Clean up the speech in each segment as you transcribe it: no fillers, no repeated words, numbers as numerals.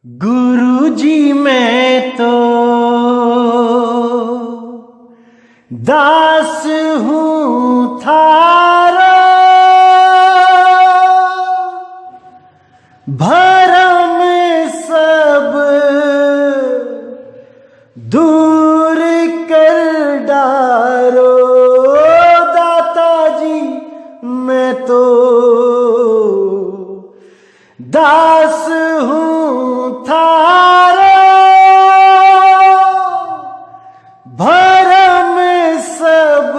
गुरुजी मैं तो दास हूँ थारा, भरम सब दूर कर डारो। दाता जी मैं तो दास हूँ थारा, भरम सब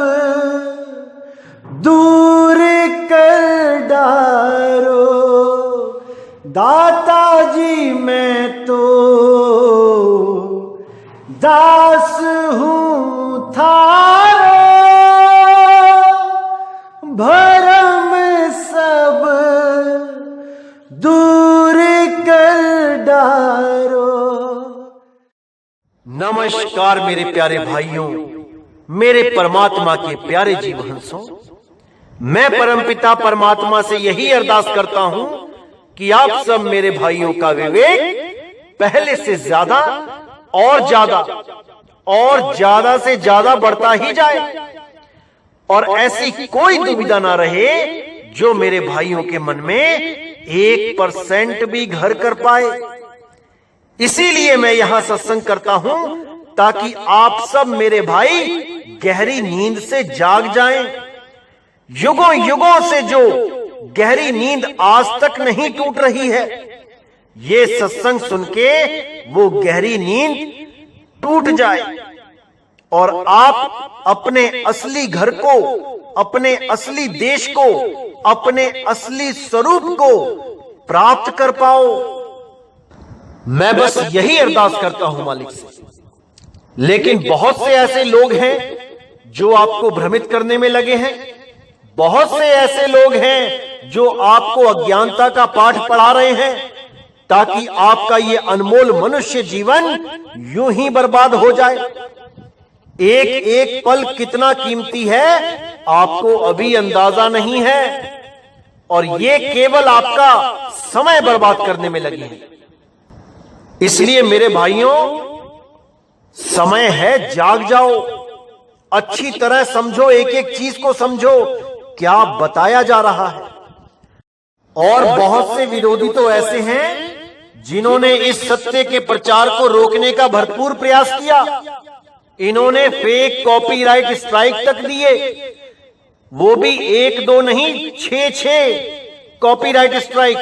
दूर कर डारो। दाता जी मैं तो दास हूँ थारा, भरम सब दूर कर डारो। नमस्कार मेरे प्यारे भाइयों, मेरे परमात्मा के प्यारे जीव हंसों। मैं परमपिता परमात्मा से यही अरदास करता हूं कि आप सब मेरे भाइयों का विवेक पहले से ज्यादा और ज्यादा से ज्यादा बढ़ता ही जाए, और ऐसी कोई दुविधा ना रहे जो मेरे भाइयों के मन में 1% भी घर कर पाए। इसीलिए मैं यहां सत्संग करता हूं ताकि आप सब मेरे भाई गहरी नींद से जाग जाएं। युगों युगों से जो गहरी नींद आज तक नहीं टूट रही है, ये सत्संग सुन के वो गहरी नींद टूट जाए और आप अपने असली घर को, अपने असली देश को, अपने असली स्वरूप को प्राप्त कर पाओ। मैं बस यही अरदास करता हूं मालिक से। लेकिन बहुत से ऐसे लोग हैं जो आपको भ्रमित करने में लगे हैं। बहुत से ऐसे लोग हैं जो आपको अज्ञानता का पाठ पढ़ा रहे हैं ताकि आपका ये अनमोल मनुष्य जीवन यूं ही बर्बाद हो जाए। एक एक पल कितना कीमती है आपको अभी अंदाजा नहीं है, और ये केवल आपका समय बर्बाद करने में लगी है। इसलिए मेरे भाइयों, समय है, जाग जाओ, अच्छी तरह समझो, एक एक चीज को समझो क्या बताया जा रहा है। और बहुत से विरोधी तो ऐसे हैं जिन्होंने इस सत्य के प्रचार को रोकने का भरपूर प्रयास किया। इन्होंने फेक कॉपीराइट स्ट्राइक तक दिए, वो भी 1-2 नहीं, 6 कॉपीराइट स्ट्राइक।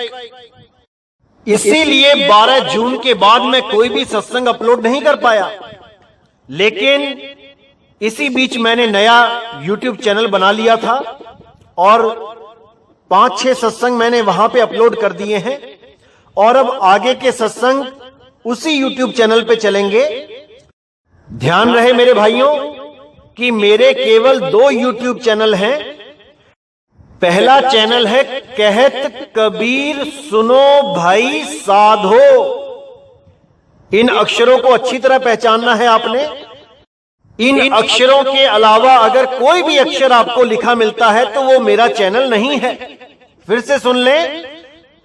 इसीलिए 12 जून के बाद मैं कोई भी सत्संग अपलोड नहीं कर पाया। लेकिन इसी बीच मैंने नया YouTube चैनल बना लिया था और 5-6 सत्संग मैंने वहां पे अपलोड कर दिए हैं, और अब आगे के सत्संग उसी YouTube चैनल पे चलेंगे। ध्यान रहे मेरे भाइयों कि मेरे केवल 2 YouTube चैनल हैं। पहला चैनल है कहत कबीर सुनो भाई साधो। इन अक्षरों को अच्छी तरह पहचानना है आपने। इन अक्षरों के अलावा अगर कोई भी अक्षर आपको लिखा मिलता है तो वो मेरा चैनल नहीं है। फिर से सुन लें,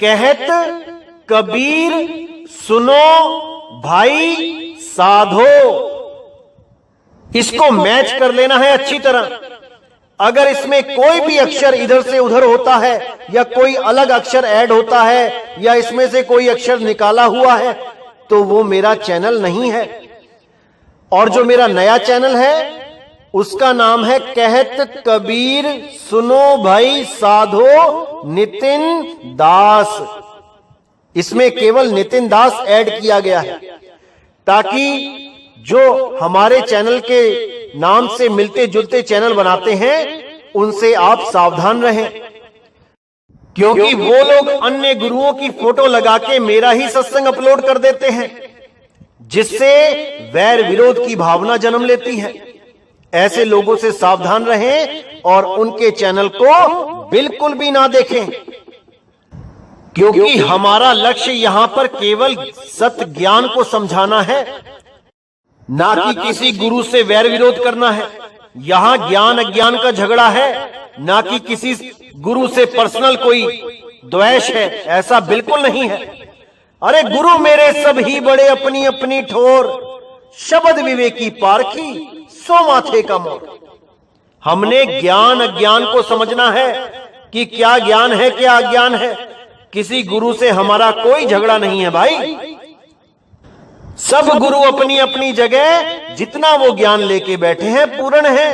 कहत कबीर सुनो भाई साधो। इसको मैच कर लेना है अच्छी तरह। अगर इसमें कोई भी अक्षर इधर से उधर होता है, या कोई अलग अक्षर ऐड होता है, या इसमें से कोई अक्षर निकाला हुआ है, तो वो मेरा चैनल नहीं है। और जो मेरा नया चैनल है उसका नाम है कहत कबीर सुनो भाई साधो नितिन दास। इसमें केवल नितिन दास ऐड किया गया है ताकि जो हमारे चैनल के नाम से मिलते जुलते चैनल बनाते हैं उनसे आप सावधान रहें, क्योंकि वो लोग अन्य गुरुओं की फोटो लगा के मेरा ही सत्संग अपलोड कर देते हैं, जिससे वैर विरोध की भावना जन्म लेती है। ऐसे लोगों से सावधान रहें और उनके चैनल को बिल्कुल भी ना देखें, क्योंकि हमारा लक्ष्य यहां पर केवल सत्य ज्ञान को समझाना है, ना कि किसी गुरु से वैर विरोध करना है। यहां ज्ञान अज्ञान का झगड़ा है, ना कि किसी गुरु से पर्सनल कोई द्वेष है, ऐसा बिल्कुल नहीं है। अरे गुरु मेरे सब ही बड़े अपनी अपनी ठोर, शब्द विवेकी पारखी सो माथे का मोर। हमने ज्ञान अज्ञान को समझना है कि क्या ज्ञान है क्या अज्ञान है। किसी गुरु से हमारा कोई झगड़ा नहीं है भाई। सब गुरु अपनी अपनी जगह जितना वो ज्ञान लेके बैठे हैं पूर्ण है।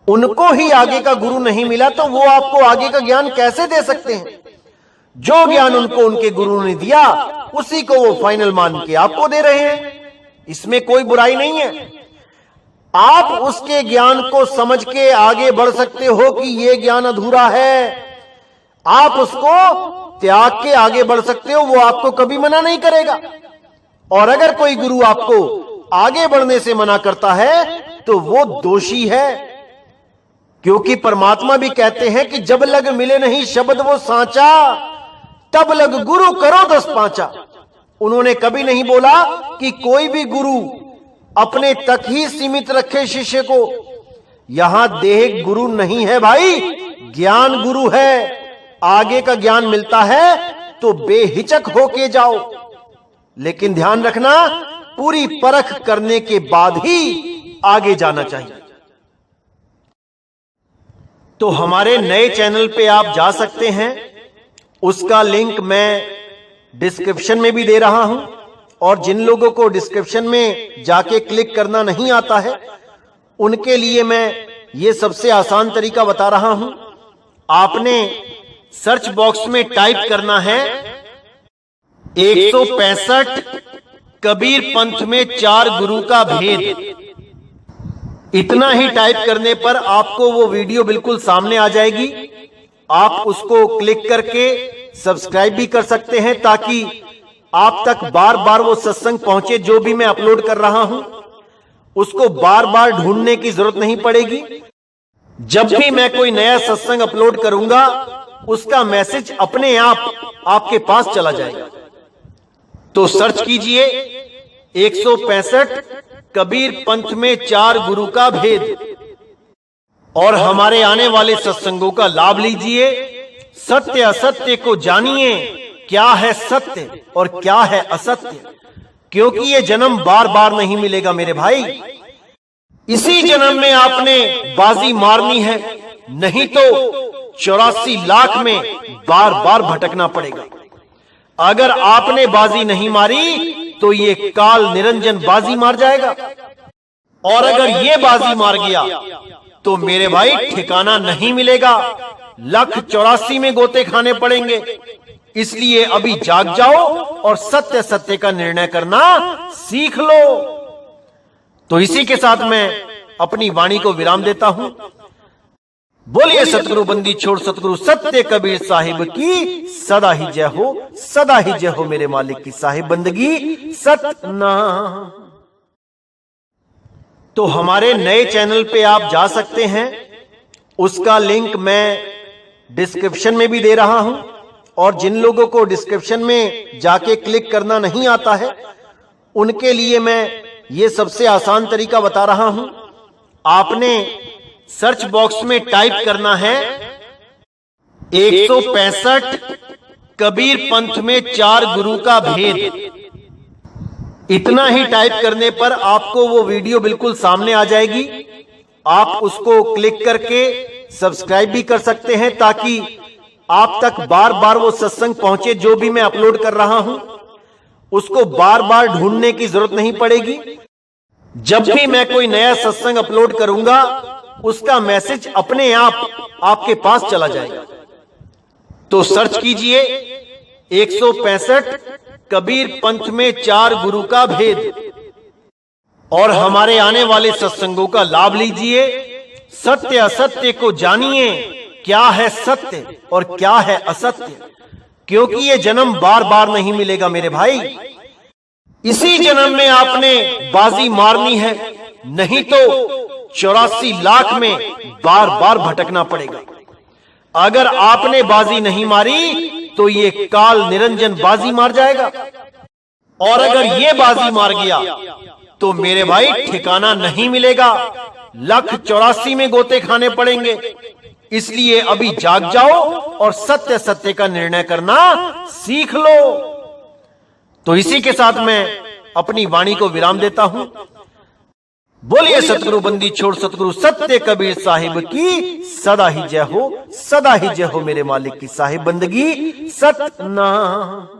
उनको ही आगे का गुरु नहीं मिला तो वो आपको आगे का ज्ञान कैसे दे सकते हैं। जो ज्ञान उनको उनके गुरु ने दिया उसी को वो फाइनल मान के आपको दे रहे हैं। इसमें कोई बुराई नहीं है। आप उसके ज्ञान को समझ के आगे बढ़ सकते हो कि ये ज्ञान अधूरा है। आप उसको त्याग के आगे बढ़ सकते हो, वो आपको कभी मना नहीं करेगा। और अगर कोई गुरु आपको आगे बढ़ने से मना करता है तो वो दोषी है, क्योंकि परमात्मा भी कहते हैं कि जब लग मिले नहीं शब्द वो सांचा, तब लग गुरु करो 10 पांचा। उन्होंने कभी नहीं बोला कि कोई भी गुरु अपने तक ही सीमित रखे शिष्य को। यहां देह गुरु नहीं है भाई, ज्ञान गुरु है। आगे का ज्ञान मिलता है तो बेहिचक होके जाओ, लेकिन ध्यान रखना पूरी परख करने के बाद ही आगे जाना चाहिए। तो हमारे नए चैनल पे आप जा सकते हैं, उसका लिंक मैं डिस्क्रिप्शन में भी दे रहा हूं। और जिन लोगों को डिस्क्रिप्शन में जाके क्लिक करना नहीं आता है उनके लिए मैं ये सबसे आसान तरीका बता रहा हूं। आपने सर्च बॉक्स में टाइप करना है 165 कबीर पंथ में 4 गुरु का भेद। इतना ही टाइप करने पर आपको वो वीडियो बिल्कुल सामने आ जाएगी। आप उसको क्लिक करके सब्सक्राइब भी कर सकते हैं ताकि आप तक बार बार वो सत्संग पहुंचे। जो भी मैं अपलोड कर रहा हूं उसको बार बार ढूंढने की जरूरत नहीं पड़ेगी। जब भी मैं कोई नया सत्संग अपलोड करूंगा उसका मैसेज अपने आप आपके पास चला जाएगा। तो सर्च कीजिए 165 कबीर पंथ में 4 गुरु का भेद और हमारे आने वाले सत्संगों का लाभ लीजिए। सत्य असत्य को जानिए, क्या है सत्य और क्या है असत्य, क्योंकि ये जन्म बार बार नहीं मिलेगा मेरे भाई। इसी जन्म में आपने बाजी मारनी है, नहीं तो 84 लाख में बार बार भटकना पड़ेगा। अगर आपने बाजी नहीं मारी तो ये काल निरंजन बाजी मार जाएगा, और अगर ये बाजी मार गया तो मेरे भाई ठिकाना नहीं मिलेगा। 184 में गोते खाने पड़ेंगे। इसलिए अभी जाग जाओ और सत्य सत्य का निर्णय करना सीख लो। तो इसी के साथ मैं अपनी वाणी को विराम देता हूं। बोलिए सतगुरु बंदी छोड़ सतगुरु सत्य कबीर साहिब की सदा ही जय हो, सदा ही जय हो मेरे मालिक की साहिब बंदगी सतनाम। तो हमारे नए चैनल पे आप जा सकते हैं, उसका लिंक मैं डिस्क्रिप्शन में भी दे रहा हूं। और जिन लोगों को डिस्क्रिप्शन में जाके क्लिक करना नहीं आता है उनके लिए मैं ये सबसे आसान तरीका बता रहा हूं। आपने सर्च बॉक्स में टाइप करना है 165 कबीर पंथ में 4 गुरु का भेद। इतना ही टाइप करने पर आपको वो वीडियो बिल्कुल सामने आ जाएगी। आप उसको क्लिक करके सब्सक्राइब भी कर सकते हैं ताकि आप तक बार बार वो सत्संग पहुंचे। जो भी मैं अपलोड कर रहा हूं उसको बार बार ढूंढने की जरूरत नहीं पड़ेगी। जब भी मैं कोई नया सत्संग अपलोड करूंगा उसका मैसेज अपने आप आपके पास चला जाएगा। तो सर्च कीजिए 165 कबीर पंथ में 4 गुरु का भेद और हमारे आने वाले सत्संगों का लाभ लीजिए। सत्य असत्य को जानिए, क्या है सत्य और क्या है असत्य, क्योंकि ये जन्म बार बार नहीं मिलेगा मेरे भाई। इसी जन्म में आपने बाजी मारनी है, नहीं तो 84 लाख में बार बार भटकना पड़ेगा। अगर आपने बाजी नहीं मारी तो ये काल निरंजन बाजी मार जाएगा, और अगर ये बाजी मार गया तो मेरे भाई ठिकाना नहीं मिलेगा। 184 में गोते खाने पड़ेंगे। इसलिए अभी जाग जाओ और सत्य सत्य का निर्णय करना सीख लो। तो इसी के साथ मैं अपनी वाणी को विराम देता हूं। बोलिए सतगुरु बंदी छोड़ सतगुरु सत्य कबीर साहिब की सदा ही जय हो, सदा ही जय हो मेरे मालिक की साहिब बंदगी सतनाम।